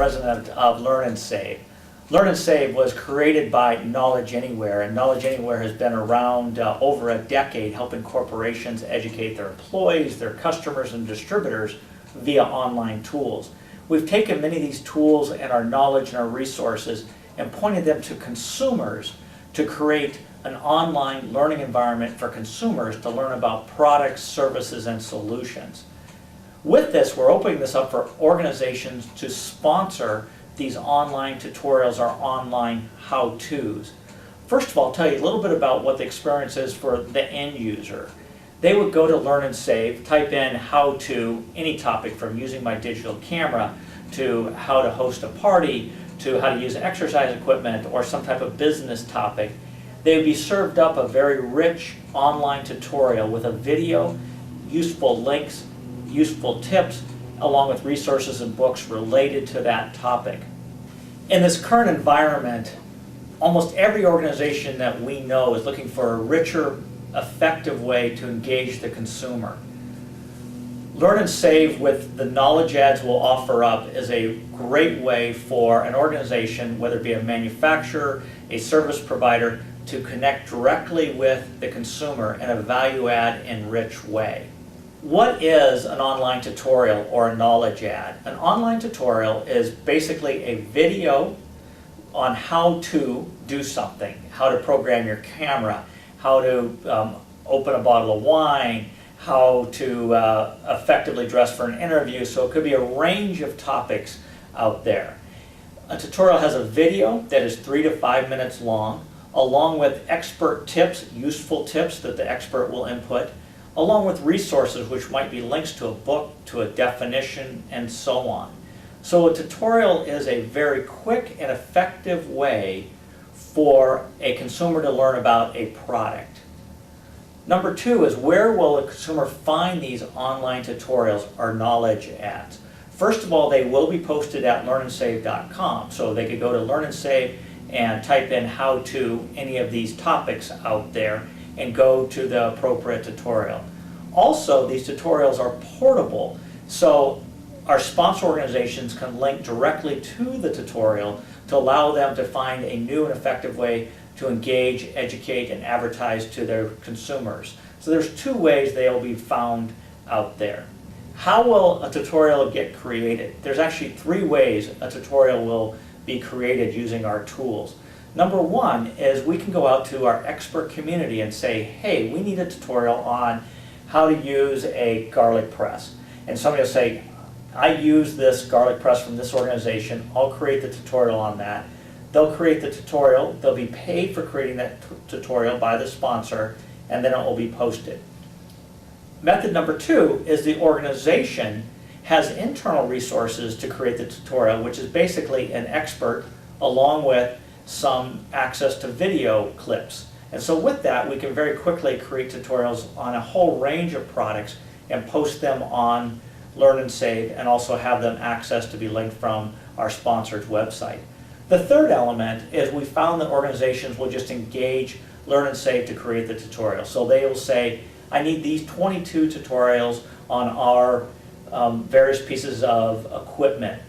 president of Learn and Save. Learn and Save was created by Knowledge Anywhere, and Knowledge Anywhere has been around over a decade, helping corporations educate their employees, their customers, and distributors via online tools. We've taken many of these tools and our knowledge and our resources and pointed them to consumers to create an online learning environment for consumers to learn about products, services, and solutions. With this, we're opening this up for organizations to sponsor these online tutorials or online how-tos. First of all, I'll tell you a little bit about what the experience is for the end user. They would go to Learn and Save, type in how to any topic from using my digital camera to how to host a party to how to use exercise equipment or some type of business topic. They would be served up a very rich online tutorial with a video, useful links, useful tips, along with resources and books related to that topic. In this current environment, almost every organization that we know is looking for a richer, effective way to engage the consumer. Learn and Save with the knowledge ads we'll offer up is a great way for an organization, whether it be a manufacturer, a service provider, to connect directly with the consumer in a value-add enriched way. What is an online tutorial or a knowledge ad? An online tutorial is basically a video on how to do something, how to program your camera, how to open a bottle of wine, how to effectively dress for an interview. So it could be a range of topics out there. A tutorial has a video that is 3 to 5 minutes long, along with expert tips, useful tips that the expert will input, along with resources which might be links to a book, to a definition, and so on. So a tutorial is a very quick and effective way for a consumer to learn about a product. Number 2 is, where will a consumer find these online tutorials or knowledge ads? First of all, they will be posted at learnandsave.com, so they could go to Learn and Save and type in how to any of these topics out there and go to the appropriate tutorial. Also, these tutorials are portable, so our sponsor organizations can link directly to the tutorial to allow them to find a new and effective way to engage, educate, and advertise to their consumers. So there's 2 ways they'll be found out there. How will a tutorial get created? There's actually 3 ways a tutorial will be created using our tools. Number 1 is we can go out to our expert community and say, hey, we need a tutorial on how to use a garlic press. And somebody will say, I use this garlic press from this organization, I'll create the tutorial on that. They'll create the tutorial, they'll be paid for creating that tutorial by the sponsor, and then it will be posted. Method number 2 is the organization has internal resources to create the tutorial, which is basically an expert along with some access to video clips. And so with that, we can very quickly create tutorials on a whole range of products and post them on Learn and Save, and also have them access to be linked from our sponsor's website. The third element is we found that organizations will just engage Learn and Save to create the tutorial. So they will say, I need these 22 tutorials on our various pieces of equipment.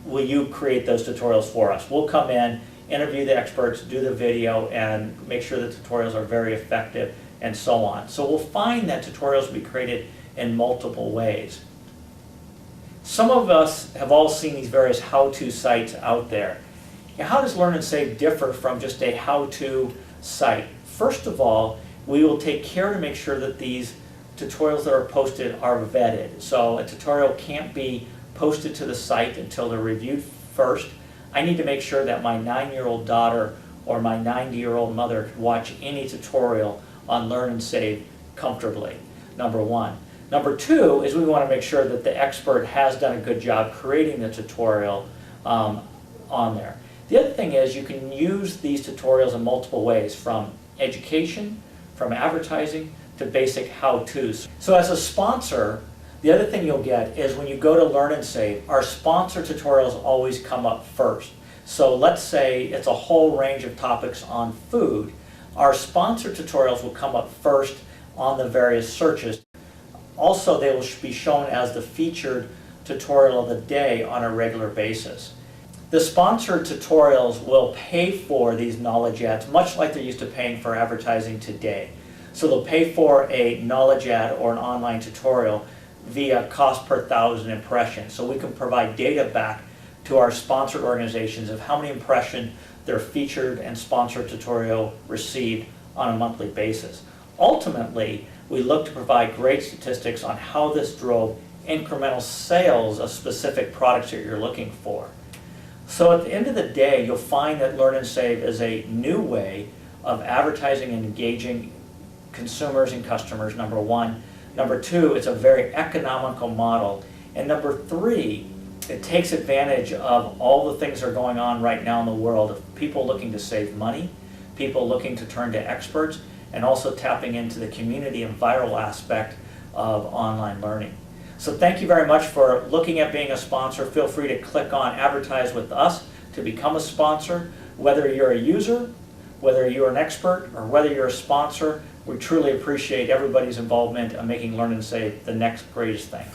Will you create those tutorials for us? We'll come in, interview the experts, do the video, and make sure the tutorials are very effective, and so on. So we'll find that tutorials will be created in multiple ways. Some of us have all seen these various how-to sites out there. Now, how does Learn and Save differ from just a how-to site? First of all, we will take care to make sure that these tutorials that are posted are vetted. So a tutorial can't be posted to the site until they're reviewed first. I need to make sure that my 9-year-old daughter or my 90-year-old mother can watch any tutorial on Learn and Save comfortably, number 1. Number 2 is we want to make sure that the expert has done a good job creating the tutorial on there. The other thing is you can use these tutorials in multiple ways, from education, from advertising, to basic how-tos. So as a sponsor, the other thing you'll get is when you go to Learn and Save, our sponsor tutorials always come up first. So let's say it's a whole range of topics on food. Our sponsor tutorials will come up first on the various searches. Also, they will be shown as the featured tutorial of the day on a regular basis. The sponsored tutorials will pay for these knowledge ads much like they're used to paying for advertising today. So they'll pay for a knowledge ad or an online tutorial via cost per 1,000 impressions. So we can provide data back to our sponsored organizations of how many impressions their featured and sponsored tutorial received on a monthly basis. Ultimately, we look to provide great statistics on how this drove incremental sales of specific products that you're looking for. So at the end of the day, you'll find that Learn and Save is a new way of advertising and engaging consumers and customers, number one. Number two, it's a very economical model. And number three, it takes advantage of all the things that are going on right now in the world of people looking to save money, people looking to turn to experts, and also tapping into the community and viral aspect of online learning. So thank you very much for looking at being a sponsor. Feel free to click on Advertise with Us to become a sponsor. Whether you're a user, whether you're an expert, or whether you're a sponsor, we truly appreciate everybody's involvement in making Learn and Save the next greatest thing.